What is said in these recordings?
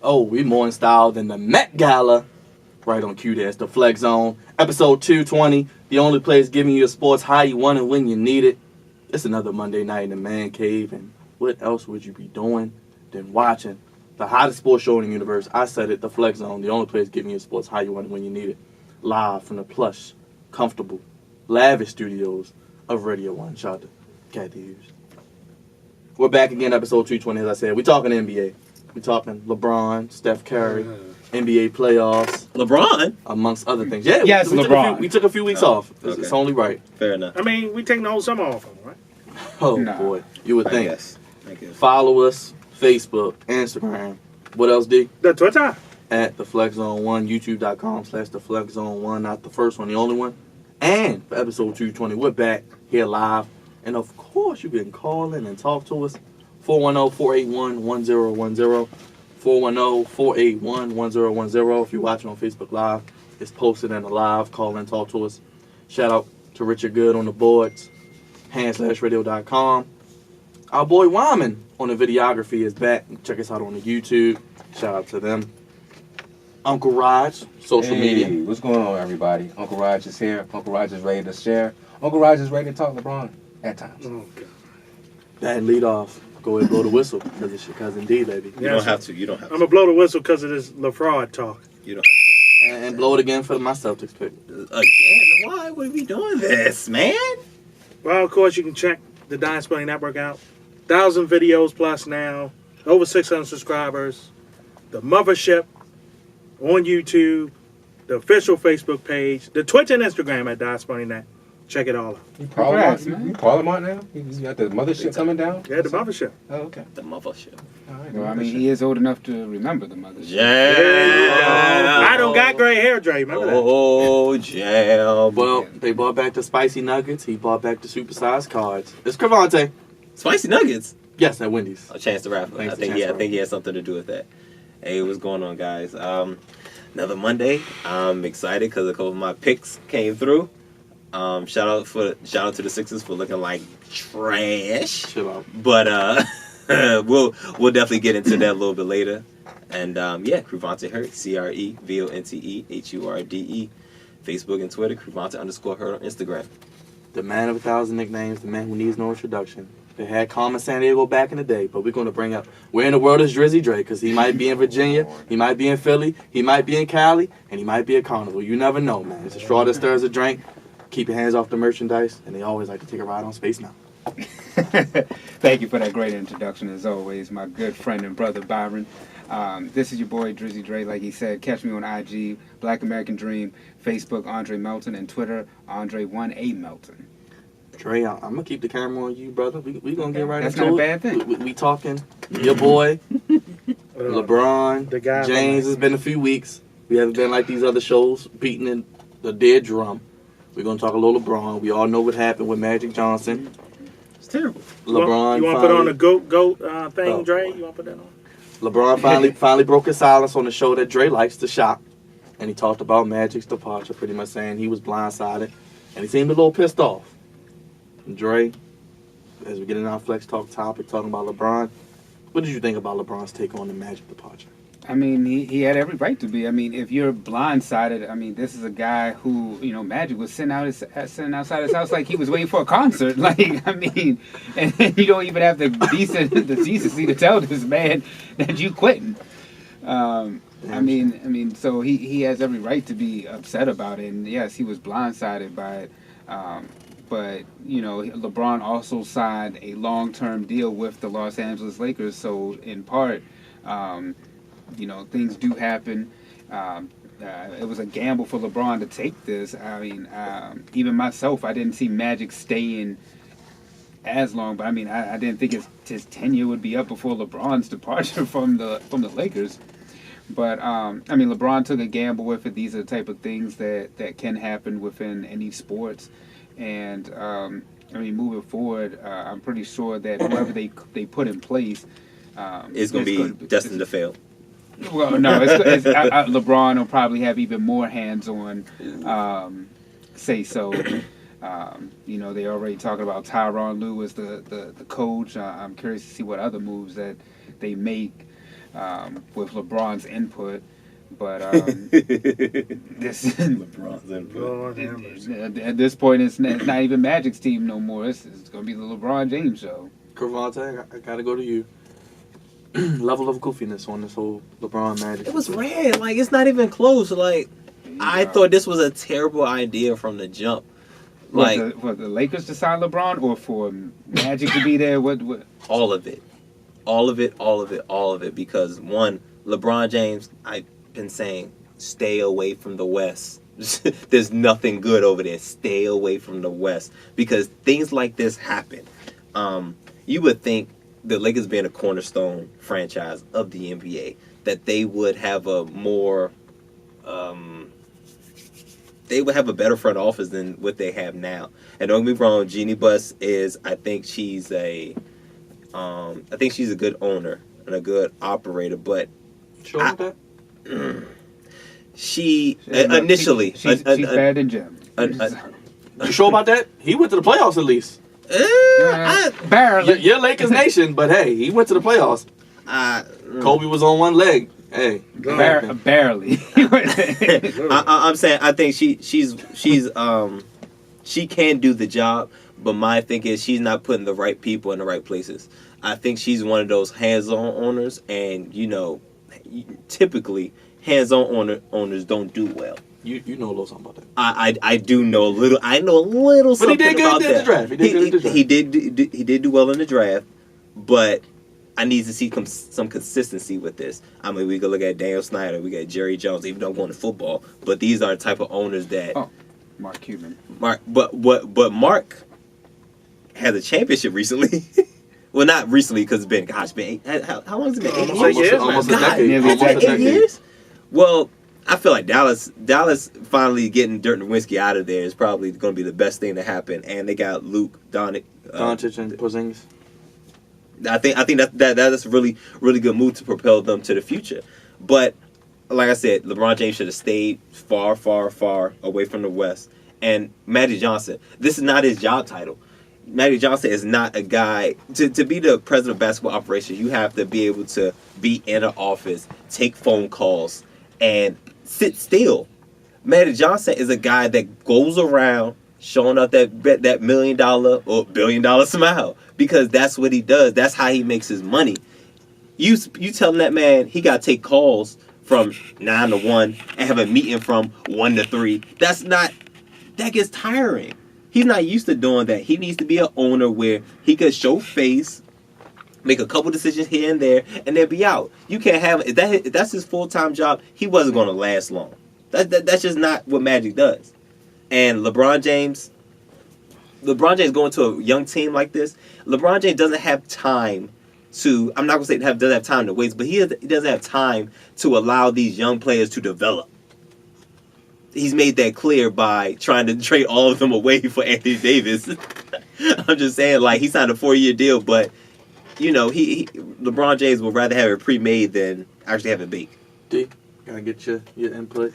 Oh, we more in style than the Met Gala. Right on cue, there's the Flex Zone. Episode 220, the only place giving you your sports how you want it when you need it. It's another Monday night in the man cave, and what else would you be doing than watching the hottest sports show in the universe? I said it, the Flex Zone, the only place giving you your sports how you want it when you need it. Live from the plush, comfortable, lavish studios of Radio 1. Shout out to Kathy Hughes. We're back again, episode 220, as I said. We're talking NBA. We're talking LeBron, Steph Curry, NBA playoffs. LeBron? Amongst other things. Yeah, yes, LeBron. We took a few weeks off. Okay. It's only right. Fair enough. I mean, we taking the whole summer off, right? Oh, boy. You would think. I guess. Follow us, Facebook, Instagram. What else, D? The Twitter. At the Flex Zone 1, youtube.com/the Flex Zone 1. Not the first one, the only one. And for episode 220, we're back here live. And of course, you can call in and talk to us. 410-481-1010. 410-481-1010. If you're watching on Facebook Live, it's posted in the live. Call in, talk to us. Shout out to Richard Good on the boards. hand/radio.com. Our boy Wyman on the videography is back. Check us out on the YouTube. Shout out to them. Uncle Raj, social media. What's going on, everybody? Uncle Raj is here. Uncle Raj is ready to share. Uncle Raj is ready to talk LeBron at times. Oh, God. That lead off. Go ahead and blow the whistle because it's your cousin D, baby. You don't have to. You don't have to. I'm going to blow the whistle because of this LaFraud talk. You don't have to. And blow it again for my Celtics pick. Again? Why would we doing this, man? Well, of course, you can check the Dime Spelling Network out. 1,000 videos plus now. Over 600 subscribers. The Mothership on YouTube. The official Facebook page. The Twitter and Instagram at Dime Spelling Net. Check it all out. You Parliament now? You got the mothership coming down? Yeah, the Mothership. Oh, okay. The mothership. All right, Well, I mean, he is old enough to remember the mothership. Yeah. I don't got gray hair, Dre. Remember that? Oh, jam. Well, they brought back the spicy nuggets. He brought back the supersized cards. It's Cravante. Spicy nuggets. Yes, at Wendy's. A Chance the Rapper. Thanks I to think Chance the I think he had something to do with that. Hey, what's going on, guys? Another Monday. I'm excited because a couple of my picks came through. Shout out to the Sixers for looking like trash. Chill out. But we'll definitely get into that a little bit later. And yeah, Cruvante Hurt, CREVONTEHURDE, Facebook and Twitter, Cruvante_Hurt on Instagram. The man of 1,000 nicknames, the man who needs no introduction. They had Carmen Sandiego back in the day, but we're going to bring up where in the world is Drizzy Dre, because he might be in Virginia, he might be in Philly, he might be in Cali, and he might be at Carnival. You never know, man. It's a straw that stirs a drink. Keep your hands off the merchandise, and they always like to take a ride on Space Now. Thank you for that great introduction, as always, my good friend and brother Byron. This is your boy Drizzy Dre, like he said. Catch me on IG, Black American Dream, Facebook, Andre Melton, and Twitter, Andre1A Melton. Dre, I'm going to keep the camera on you, brother. We going to get right That's into it. not a bad thing. We talking your boy, LeBron, the guy James. It's been a few weeks. We haven't been like these other shows, beating in the dead drum. We're going to talk a little LeBron. We all know what happened with Magic Johnson. It's terrible. LeBron You want to put on the goat thing, Oh, Dre? boy. You want to put that on? LeBron finally broke his silence on the show that Dre likes to shop. And he talked about Magic's departure, pretty much saying he was blindsided. And he seemed a little pissed off. And Dre, as we get in our Flex Talk topic, talking about LeBron, what did you think about LeBron's take on the Magic departure? I mean, he had every right to be. I mean, if you're blindsided, I mean, this is a guy who, you know, Magic was sitting outside his house like he was waiting for a concert. Like, I mean, and you don't even have the decency to tell this man that you quitting. I mean, so he has every right to be upset about it. And yes, he was blindsided by it. But, you know, LeBron also signed a long-term deal with the Los Angeles Lakers. So, in part, you know, things do happen. It was a gamble for LeBron to take this. I mean, even myself, I didn't see Magic staying as long. But, I mean, I didn't think his tenure would be up before LeBron's departure from the Lakers. But, I mean, LeBron took a gamble with it. These are the type of things that can happen within any sports. And, I mean, moving forward, I'm pretty sure that whoever they put in place It's going to be destined to fail. Well, no, LeBron will probably have even more hands-on say so. You know, they already talking about Tyronn Lue as the coach. I'm curious to see what other moves that they make. with LeBron's input. But this LeBron's input. Lord have mercy. at this point, it's not even Magic's team no more. It's going to be the LeBron James show. Cravante, I gotta go to you. Level of goofiness on this whole LeBron Magic. It was red. Like, it's not even close. Like, I thought this was a terrible idea from the jump. Like, For the Lakers to sign LeBron or for Magic to be there? What? all of it. All of it, all of it, all of it. Because, one, LeBron James, I've been saying, stay away from the West. There's nothing good over there. Stay away from the West. Because things like this happen. You would think the Lakers being a cornerstone franchise of the NBA, that they would have a more... they would have a better front office than what they have now. And don't get me wrong, Jeannie Buss is, I think she's a good owner and a good operator, but Sure about she initially she's bad than Jim. that? You sure about that? He went to the playoffs at least. Barely. You're Lakers Nation, but hey, he went to the playoffs. Kobe was on one leg. Hey, Barely. I'm saying I think she can do the job, but my thing is she's not putting the right people in the right places. I think she's one of those hands-on owners, and typically hands-on owners don't do well. you know a little something about that. I do know a little. I know a little But he something did good about in the that. draft. He did good in the draft. He did do well in the draft, but I need to see some consistency with this. I mean, we could look at Daniel Snyder, we got Jerry Jones, even though I'm going to football, but these are the type of owners that Mark Cuban. Mark has a championship recently. Well, not recently because it's been how long has it been? 8 Almost years? years, almost a man. decade. Nearly Almost a 8 decade. years? Well, I feel like Dallas finally getting Dirk Nowitzki out of there is probably going to be the best thing to happen. And they got Luke Doncic and Porzingis. I think that's a really, really good move to propel them to the future. But like I said, LeBron James should have stayed far, far, far away from the West. And Magic Johnson, this is not his job title. Magic Johnson is not a guy to be the president of basketball operations. You have to be able to be in an office, take phone calls, and sit still. Magic Johnson is a guy that goes around showing up that $1 million or $1 billion smile because that's what he does. That's how he makes his money. You telling that man he got to take calls from 9 to 1 and have a meeting from 1 to 3. That gets tiring. He's not used to doing that. He needs to be an owner where he could show face, make a couple decisions here and there, and then be out. You can't have if that's his full-time job. He wasn't going to last long. That's just not what Magic does. And LeBron James going to a young team like this. LeBron James doesn't have time to. I'm not going to say doesn't have time to waste, but he doesn't have time to allow these young players to develop. He's made that clear by trying to trade all of them away for Anthony Davis. I'm just saying, like, he signed a 4-year deal, but LeBron James would rather have it pre-made than actually have it baked. D, gotta get your input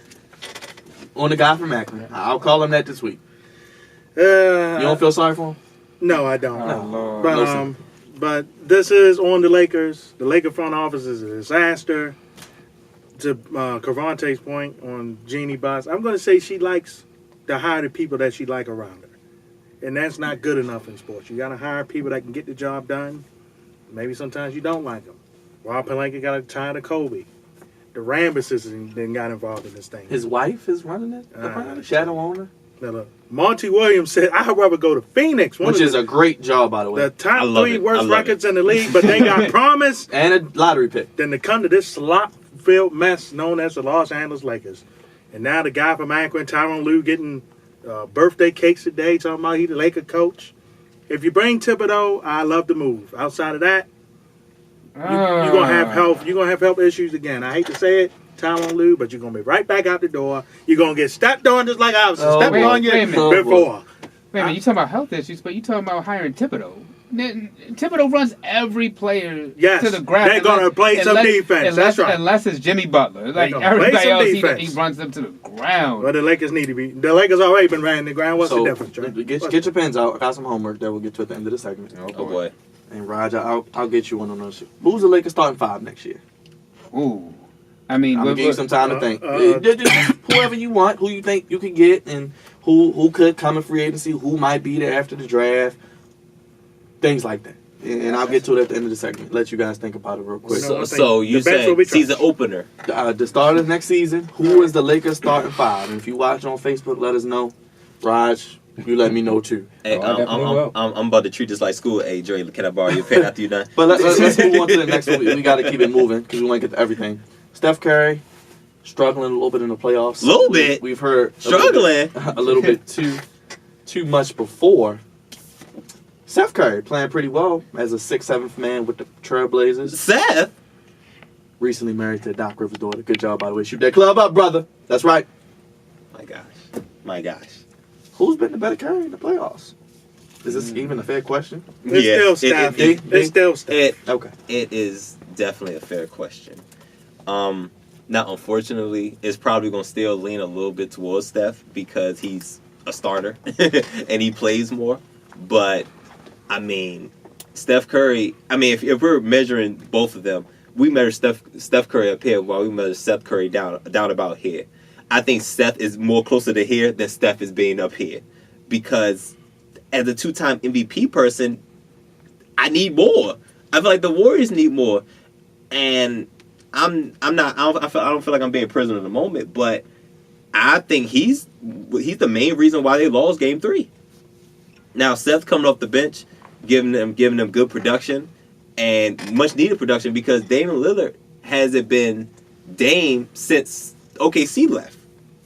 on the guy from Akron. I'll call him that this week. You don't feel sorry for him? No, I don't. Oh, Lord. But Listen. but this is on the Lakers. The Laker front office is a disaster. To Carvante's point on Jeannie Buss, I'm going to say she likes to hire the people that she like around her, and that's not good enough in sports. You got to hire people that can get the job done. Maybe sometimes you don't like them. Rob Pelinka got tired of Kobe. The Rambuses then got involved in this thing. His wife is running it. Shadow owner, Now, look, Monty Williams said, "I'd rather go to Phoenix," which is a great job, by the way, the top I love 3 it. I worst love records in the league, but they got promise. and a lottery pick. Then to come to this slop-filled mess known as the Los Angeles Lakers. And now the guy from Akron, Tyronn Lue, getting birthday cakes today, talking about he the Laker coach. If you bring Thibodeau, I love the move. Outside of that, you're gonna have health. You're gonna have health issues again. I hate to say it, Tyronn Lue, but you're gonna be right back out the door. You're gonna get stepped on just like I was stepped wait on you a minute. before. Wait a minute, you talking about health issues, but you talking about hiring Thibodeau. Thibodeau runs every player Yes, to the ground. they're gonna play some defense. That's right. Unless it's Jimmy Butler. Like gonna everybody play some else, defense. he runs them to the ground. But the Lakers need to be. The Lakers already been ran the ground. What's So the difference, Trey? get your pens out. I got some homework that we'll get to at the end of the segment. Oh boy. And Roger, I'll get you one on those. Who's the Lakers starting 5 next year? Ooh. I mean, I'm gonna give you some time to uh, think. uh, Just whoever you want, who you think you can get, and who could come in free agency, who might be there after the draft, things like that. And I'll get to it at the end of the segment. Let you guys think about it real quick. No, So, I think so you the Mets will said be season trash. opener. The start of next season, who is the Lakers starting five? And if you watch on Facebook, let us know. Raj, you let me know too. Hey, Oh, I definitely will. I'm about to treat this like school. Hey, Dre, can I borrow your pen after you're done? But let's move on to the next one. We got to keep it moving because we want to get to everything. Steph Curry struggling a little bit in the playoffs. Little bit? We've heard Struggling? a little bit too much before. Steph Curry playing pretty well as a 6th, 7th man with the Trailblazers. Seth? Recently married to Doc Rivers' daughter. Good job, by the way. Shoot that club up, brother. That's right. My gosh. Who's been the better Curry in the playoffs? Is this even a fair question? It's still Steph. It's still Steph. Okay. It is definitely a fair question. Now, unfortunately, it's probably going to still lean a little bit towards Steph because he's a starter and he plays more. But, I mean, Steph Curry, if we're measuring both of them, we measure Steph Curry up here while we measure Steph Curry down about here. I think Steph is more closer to here than Steph is being up here. Because as a 2-time MVP person, I need more. I feel like the Warriors need more. And I don't feel like I'm being prisoner of the moment, but I think he's the main reason why they lost Game 3. Now Seth's coming off the bench, giving them good production and much needed production because Damian Lillard hasn't been Dame since OKC left.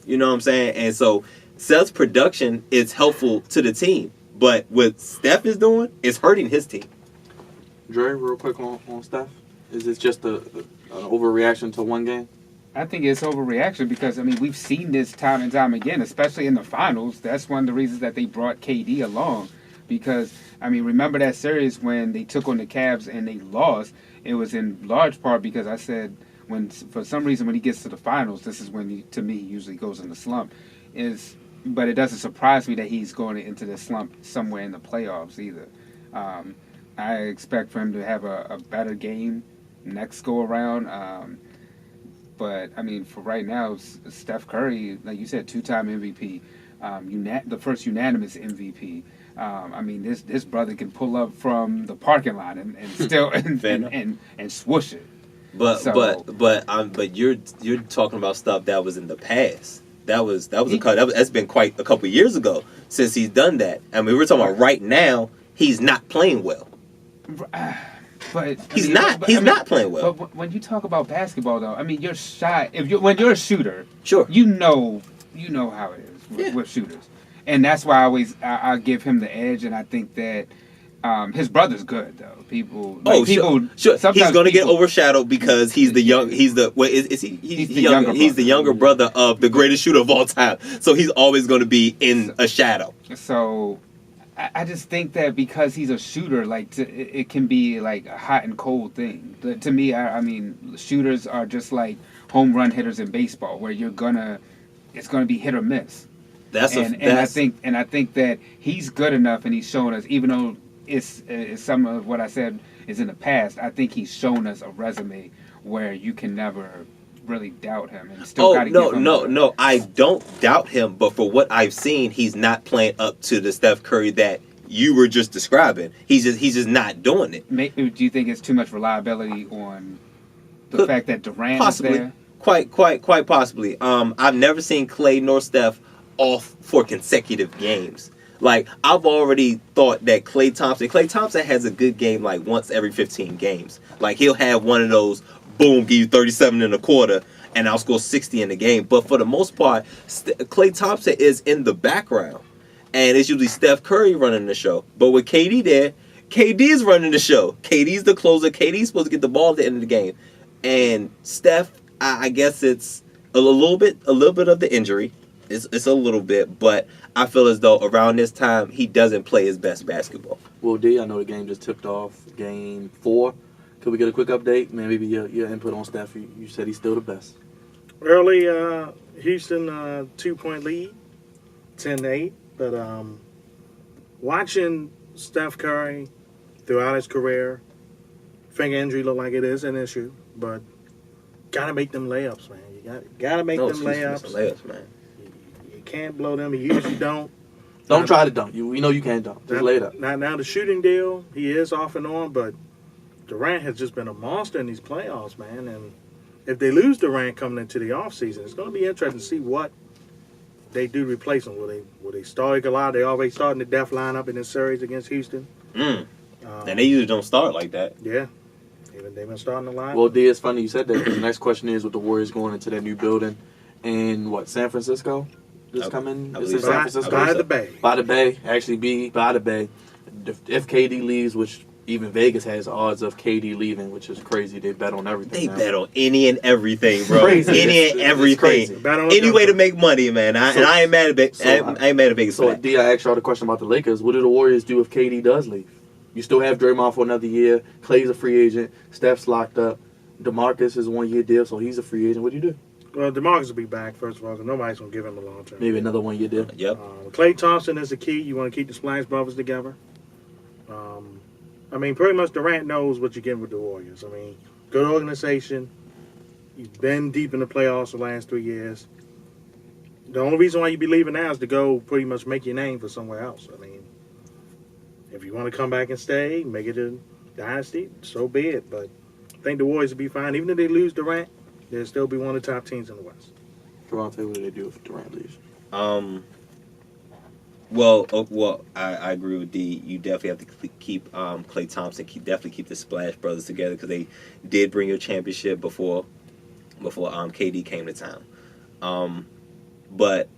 You know what I'm saying? And so Seth's production is helpful to the team, but what Steph is doing is hurting his team. Dre, real quick on Steph. Is it just an overreaction to one game? I think it's overreaction because, we've seen this time and time again, especially in the finals. That's one of the reasons that they brought KD along because, remember that series when they took on the Cavs and they lost? It was in large part because I said for some reason when he gets to the finals, this is when he usually goes in the slump. But it doesn't surprise me that he's going into the slump somewhere in the playoffs either. I expect for him to have a better game next go around. But for right now, Steph Curry, like you said, 2-time MVP, the first unanimous MVP. This brother can pull up from the parking lot and still and swoosh it. But you're talking about stuff that was in the past. That's been quite a couple years ago since he's done that. We're talking about right now. He's not playing well. But he's not playing well. But when you talk about basketball, though, you're shy. When you're a shooter, sure, you know how it is with shooters, and that's why I give him the edge. And I think that his brother's good though. Sure. He's going to get overshadowed because he's the young. He's the younger brother of the greatest shooter of all time. So he's always going to be in a shadow. So I just think that because he's a shooter, it can be like a hot and cold thing. To me, shooters are just like home run hitters in baseball, where it's gonna be hit or miss. I think that he's good enough, and he's shown us, even though it's some of what I said is in the past. I think he's shown us a resume where you can never really doubt him and still no, I don't doubt him, but for what I've seen, he's not playing up to the Steph Curry that you were just describing. He's just not doing it. Do you think it's too much reliability on the fact that Durant possibly is there? Quite possibly. I've never seen Klay nor Steph off for consecutive games. Like, I've already thought that Klay Thompson has a good game like once every 15 games. Like, he'll have one of those, boom, give you 37 in a quarter, and I'll score 60 in the game. But for the most part, Klay Thompson is in the background. And it's usually Steph Curry running the show. But with KD there, KD is running the show. KD's the closer. KD's supposed to get the ball at the end of the game. And Steph, I guess it's a little bit of the injury. It's a little bit, but I feel as though around this time he doesn't play his best basketball. Well, D, I know the game just tipped off, Game 4. Could we get a quick update? Maybe your input on Steph. You said he's still the best. Early Houston 2-point lead, 10-8. But watching Steph Curry throughout his career, finger injury look like it is an issue, but gotta make them layups, man. You gotta make them layups. Layups, man. You can't blow them. You usually don't. Don't try to dunk. We know you can't dunk. Just lay it up. Now the shooting deal, he is off and on, but Durant has just been a monster in these playoffs, man. And if they lose Durant coming into the offseason, it's going to be interesting to see what they do to replace him. Will they start a lot? They already starting the death lineup in this series against Houston. And they usually don't start like that. Yeah. They've been starting the line. Well, D, it's funny you said that because the next question is with the Warriors going into that new building in San Francisco? This coming? I This believe is so. San Francisco? By the Bay. By the Bay. Actually, be by the Bay. If KD leaves, which even Vegas has odds of KD leaving, which is crazy. They bet on everything. They now. bet on any and everything, bro. Crazy. Any and It's everything. crazy. Bet on Any way to Denver. make money, man. I ain't mad at I ain't mad at Vegas. So, for that. D, I asked y'all the question about the Lakers. What do the Warriors do if KD does leave? You still have Draymond for another year. Clay's a free agent. Steph's locked up. DeMarcus is a 1-year deal, so he's a free agent. What do you do? Well, DeMarcus will be back, first of all, because nobody's going to give him a long term. Maybe another 1-year deal. Yep. Klay Thompson is the key. You want to keep the Splash Brothers together. I mean, pretty much Durant knows what you're getting with the Warriors. I mean, good organization. You've been deep in the playoffs the last 3 years. The only reason why you be leaving now is to go pretty much make your name for somewhere else. I mean, if you want to come back and stay, make it a dynasty, so be it. But I think the Warriors will be fine. Even if they lose Durant, they'll still be one of the top teams in the West. Javante, what do they do if Durant leaves? Well, I agree with D. You definitely have to keep Klay Thompson. Definitely keep the Splash Brothers together because they did bring you a championship before KD came to town. But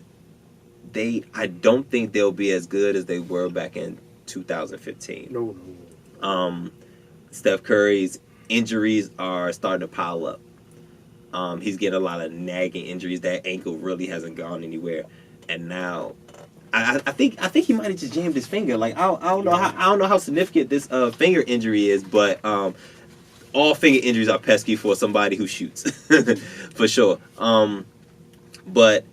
I don't think they'll be as good as they were back in 2015. No. Steph Curry's injuries are starting to pile up. He's getting a lot of nagging injuries. That ankle really hasn't gone anywhere, and now I think he might have just jammed his finger. Like I don't know how significant this finger injury is, but all finger injuries are pesky for somebody who shoots, for sure. But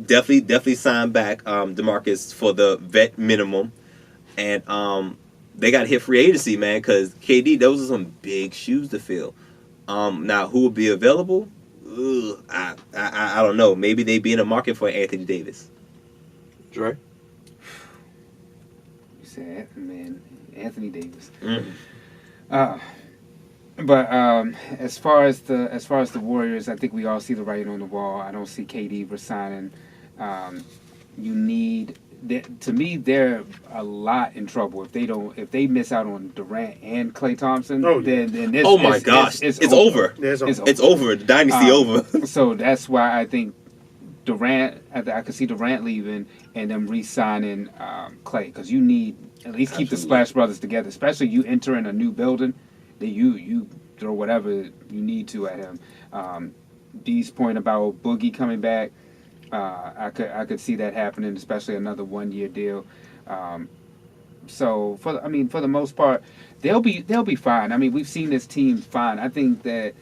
definitely sign back DeMarcus for the vet minimum, and they got to hit free agency, man, because KD, those are some big shoes to fill. Now, who will be available? I don't know. Maybe they be in the market for Anthony Davis. Dre? You said, man, Anthony Davis. Mm. But as far as the Warriors, I think we all see the writing on the wall. I don't see KD resigning. To me, they're a lot in trouble if they miss out on Durant and Klay Thompson. Then this, oh my gosh, it's over. It's over. The dynasty over. So that's why I think Durant. I could see Durant leaving and them re-signing Klay, because you need at least keep the Splash Brothers together. Especially you enter in a new building, that you throw whatever you need to at him. D's point about Boogie coming back. I could see that happening, especially another 1-year deal. So for the most part, they'll be fine. I mean, we've seen this team fine. I think that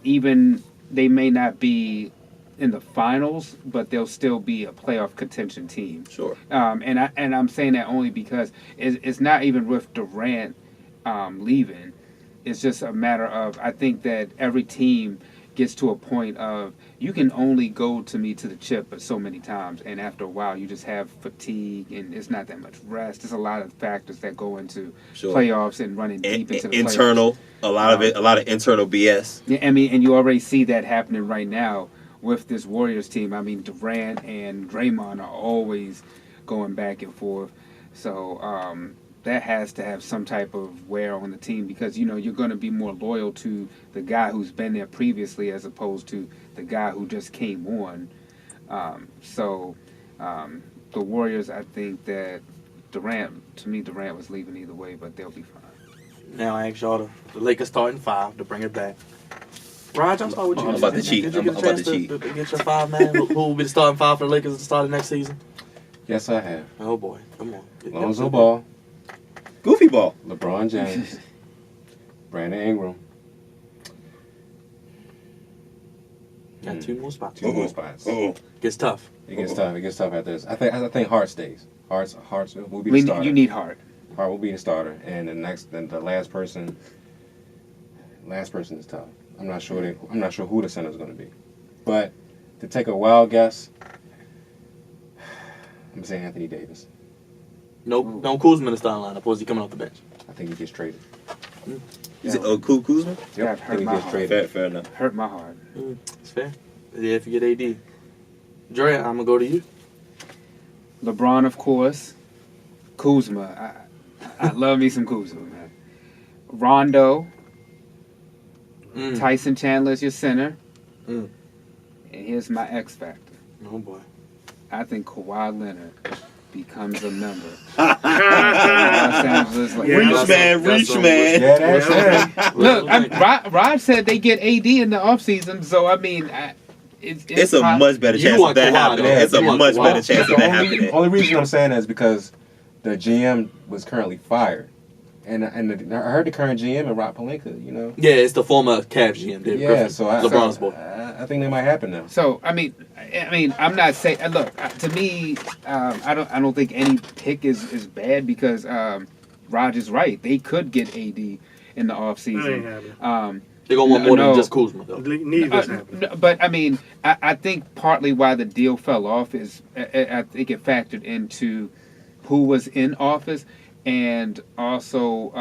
even they may not be in the finals, but they'll still be a playoff contention team. Sure. And I'm saying that only because it's not even with Durant leaving. It's just a matter of, I think that every team gets to a point of you can only go to the chip but so many times, and after a while you just have fatigue and it's not that much rest. There's a lot of factors that go into playoffs and running deep into the internal playoffs. a lot of internal BS. Yeah, I mean, and you already see that happening right now with this Warriors team. I mean, Durant and Draymond are always going back and forth, so that has to have some type of wear on the team, because you're going to be more loyal to the guy who's been there previously as opposed to the guy who just came on. The Warriors, I think that Durant was leaving either way, but they'll be fine. Now I ask y'all the Lakers starting 5 to bring it back. Raj, I'll start with you. I'm about to cheat. Did you I'm get a about chance to cheat. to get your 5 man? Who will be the starting 5 for the Lakers at the start of next season? Yes, I have. Oh boy, come on. Lonzo Ball, Goofy ball. LeBron James, Brandon Ingram. Got 2 more spots. Two more spots. Gets tough. It gets tough. It gets tough after this. I think Hart stays. Hart's will be the starter. You need Hart. Hart will be the starter, and the last person is tough. I'm not sure who the center is going to be. But to take a wild guess, I'm gonna say Anthony Davis. No Kuzma in the starting lineup. Or is he coming off the bench? I think he gets traded. Is it Kuzma? Yep, I think he gets traded. Fair enough. Hurt my heart. It's fair. Yeah, if you get AD. Dre, I'm gonna go to you. LeBron, of course. Kuzma. I love me some Kuzma, man. Rondo. Tyson Chandler's your center. Mm. And here's my X factor. Oh boy. I think Kawhi Leonard becomes a member. Yeah. Los Angeles Lakers. Reach man. Yeah, that's it. Look, Rod said they get AD in the offseason, so I mean, It's a much better You chance want of that Kawhi, happening. though. It's a You want much Kawhi. better chance of that happening. Only reason I'm saying that is because the GM was currently fired. And I heard the current GM and Rob Pelinka, you know. Yeah, it's the former Cavs GM, David Yeah, Griffin. so LeBron's boy. I think that might happen now. So I mean, I'm not saying. Look, to me, I don't think any pick is bad because Roger's right. They could get AD in the That ain't offseason. happening. They're gonna want more No. than just Kuzma, though. Neither's happening. But I mean, I think partly why the deal fell off is I think it factored into who was in office and also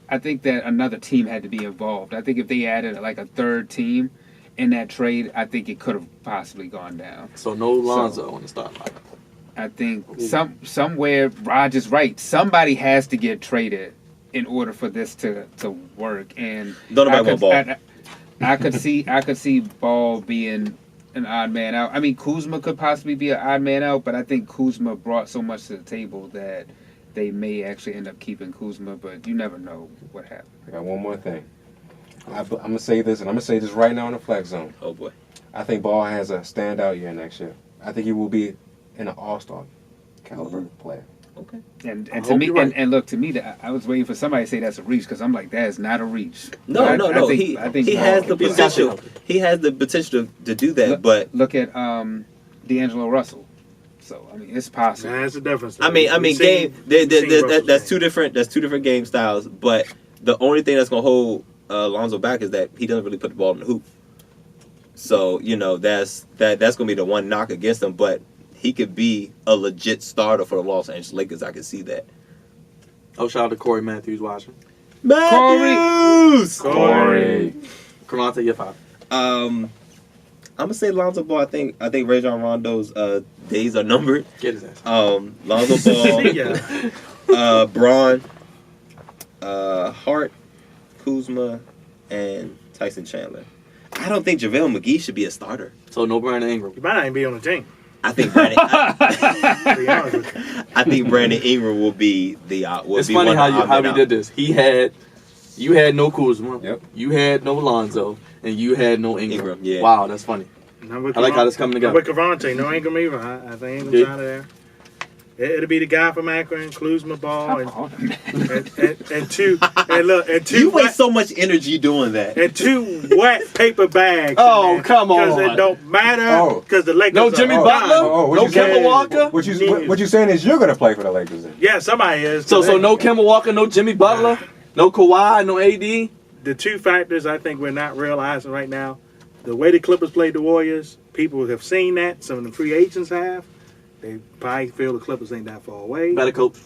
I think that another team had to be involved. I think if they added like a third team in that trade, I think it could have possibly gone down. So no Lonzo in the starting lineup. I think somewhere Roger's right. Somebody has to get traded in order for this to work. And Don't nobody want Ball. I could see Ball being an odd man out. I mean, Kuzma could possibly be an odd man out, but I think Kuzma brought so much to the table that they may actually end up keeping Kuzma. But you never know what happens. I got one more thing. I'm going to say this, and I'm going to say this right now in the Flex Zone. Oh boy. I think Ball has a standout year next year. I think he will be an all-star caliber player. Okay. And I to hope me, you're right. and look, to me, that I was waiting for somebody to say that's a reach because I'm like, that is not a reach. No. I think He Ball- has the He's got potential. to. He has the potential to do that, but Look at D'Angelo Russell. So I mean, it's possible. That's the difference. I mean, We've seen Russell's that's game. two different game styles. But the only thing that's gonna hold Lonzo back is that he doesn't really put the ball in the hoop. So that's gonna be the one knock against him. But he could be a legit starter for the Los Angeles Lakers. I can see that. Oh, shout out to Corey Matthews watching. Matthews. Corey. Cronante, you're 5. I'm gonna say Lonzo Ball. I think Rajon Rondo's days are numbered. Get his ass. Lonzo Ball, Yeah. Braun, Hart, Kuzma, and Tyson Chandler. I don't think JaVale McGee should be a starter. So no Brandon Ingram. You might not even be on the team. I think Brandon. To be honest with you. I think Brandon Ingram will be the. It's funny how we did this. You had no Kuzma. Yep. You had no Lonzo, and you had no Ingram. Ingram, yeah. Wow, that's funny. And I'm with I like how Caron- this coming I'm together. with Cavante. No Ingram either. I think Ingram's Yeah. out of there. It'll be the guy from Akron, Kuzma Ball, and two. And two. You wet, waste so much energy doing that. and two wet paper bags. Oh, come Because on. it don't matter. Oh. Because the Lakers. No are Jimmy done. Butler? what No you saying- Kemba Walker? What you saying is you're going to play for the Lakers then? Yeah, somebody is. So no Kemba Walker, no Jimmy Butler, no Kawhi, no AD. The two factors I think we're not realizing right now, the way the Clippers played the Warriors, people have seen that. Some of the free agents have. They probably feel the Clippers ain't that far away. Better coach.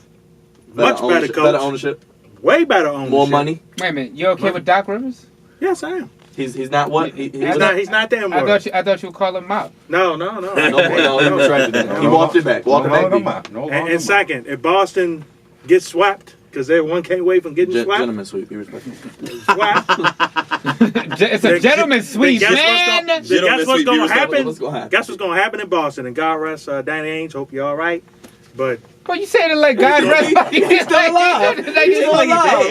Much better ownership, coach. Better ownership. Way better ownership. More money. Wait a minute, you okay with Doc Rivers? Yes, I am. He's not what? He's not that I worse. thought you would call him out. No. No, he retracted it. He walked it back. Walk it back. No And second, if Boston gets swept, because everyone can't wait from getting swept, Gentleman sweep. Be respectful. swept. It's a gentleman's sweep, Guess man. what's Gentleman's going sweep, to be respectful. happen? What's gonna happen? Guess what's going to happen in Boston? And God rest Danny Ainge. Hope you're all right. But Well, you saying it like God rest. He's still alive. He's still alive.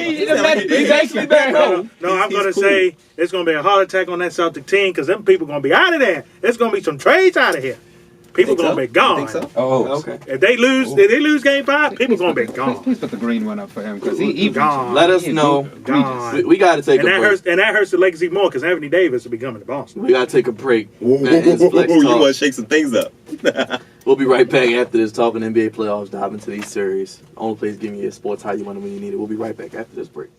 He's actually back home. no, I'm He's going to cool. say it's going to be a heart attack on that Celtic team because them people going to be out of there. There's going to be some trades out of here. People going to be gone. Think so? Oh, Okay. If they lose game 5, people going to be gone. Please put the green one up for him because he Gone. Let us know. Gone. We got to take And a that break. hurts the Lakers even more because Anthony Davis will be coming to Boston. We got to take a break. Whoa, It's Flex you Talk. want to shake some things up? We'll be right back after this, talking NBA playoffs, dive into these series. Only place giving you sports how you want it when you need it. We'll be right back after this break.